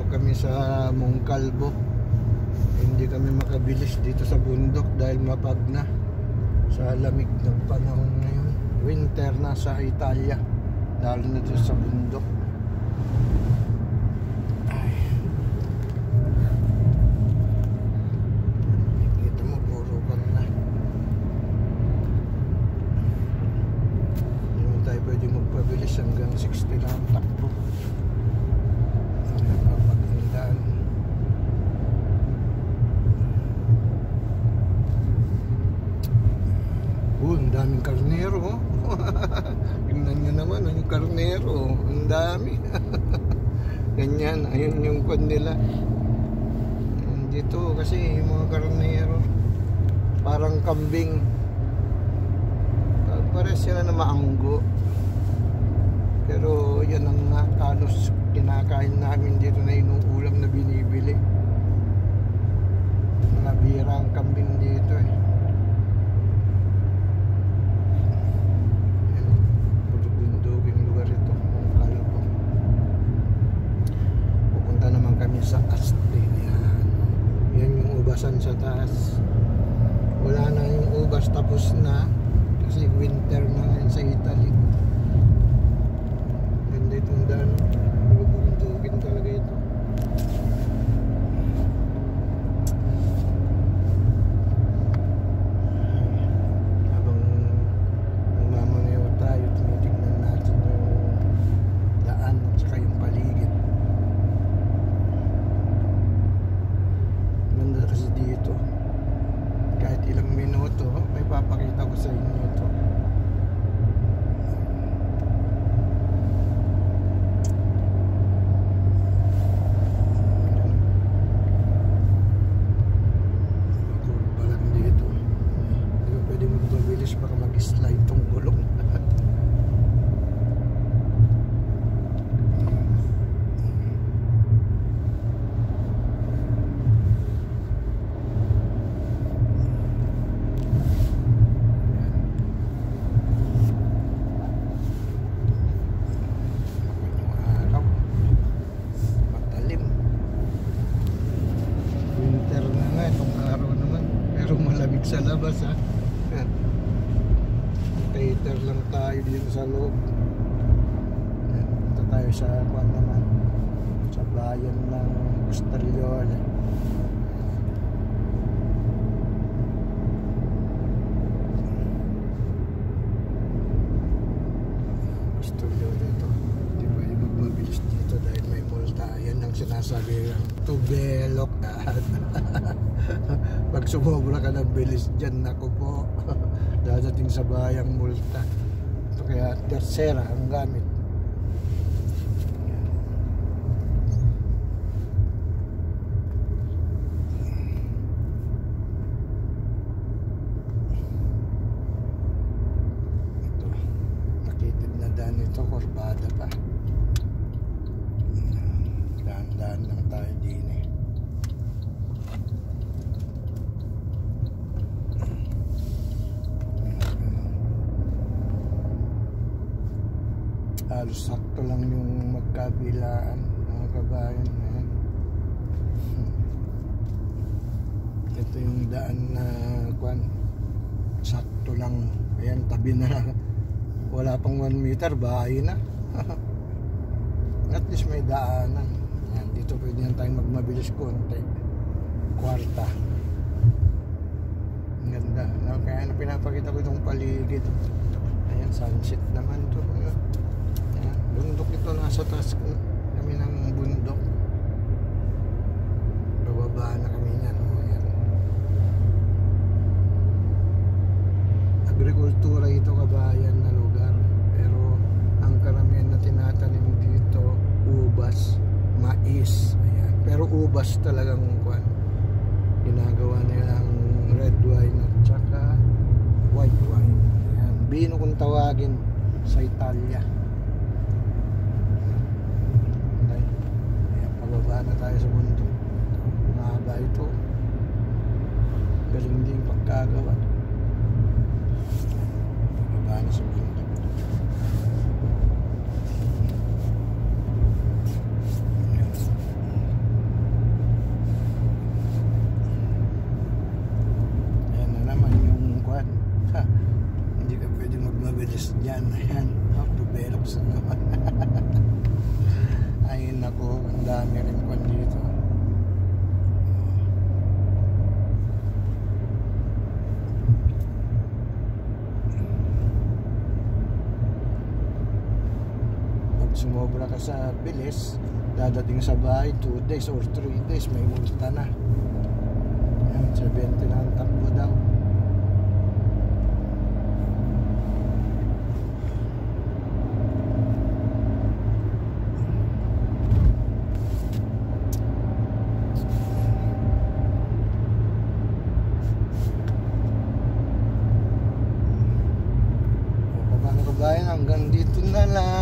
kami sa Mongkalbo. Hindi kami makabilis dito sa bundok dahil mapag na sa lamig ng panahon ngayon. Winter na sa Italia, lalo na dito sa bundok. Ay. Kita mo, puro kan na. Hindi tayo pwede magpabilis hanggang 60 na ang takbo. Mapagandaan. Ang daming karnero. Tingnan nyo naman yung karnero. Ang dami. Ganyan, ayun yung kwan nila. Dito kasi yung mga karnero parang kambing. Pares sila na maanggo. Pero yan ang halos kinakain namin dito na inuulam na binibili. Mga birang kambing dito eh. Sa Asti, yan yung ubasan sa taas. Wala na yung ubas, tapos na kasi winter na ngayon sa Italy. Ganda itong daan, bubundukin talaga ito. Habang nagmamaneho tayo, tinitignan natin yung daan at saka yung paligid. Kasi dito kahit ilang minuto may papakita ko sa inyo ito. Kurba lang dito, hindi ko pwede magpabilis baka mag-slide tong gulong. Sa labas ha. Cater lang tayo dito sa loob. Ito tayo sa kwan naman, sa bayan ng Castiglione. Castiglione ito. Hindi pa yung magmabilis dito dahil may multa. Yan ang sinasabi ng tubelok na. Pag sumobra ka ng bilis dyan, naku po, dadating sa bayang multa. So, kaya tersera ang gamit. Ito, nakitid na daan ito, kurbada pa. Daan-daan lang tayo din eh. Halos sakto lang yung magkabilaan mga kabayan. Ito yung daan na kwan, sakto lang. Ayan, tabi na. Wala pang 1 meter, bahay na. At least may daanan. Ayan, dito pwede yan tayong magmabilis konti. Kwarta. Ang ganda. Kaya pinapakita ko itong paligid. Ayan, sunset naman to. Bundok ito, nasa taas kami ng bundok. Bababa na kami niyan. Ayan. Agrikultura ito, kabayan na lugar. Pero ang karamihan na tinatanim dito, ubas, mais. Ayan. Pero ubas talagang kwan. Ginagawa nilang red wine at saka white wine. Ayan. Bino kung tawagin sa Italia. Pababa na tayo sa bundok. Mahaba ito. Galing din pagkagawa. Pababa na sa bundok. sumobra ka sa bilis, dadating sa bahay 2 days or 3 days, may multa na. Yan, 70 na ang takbo daw. Kabayan, hanggang dito na lang.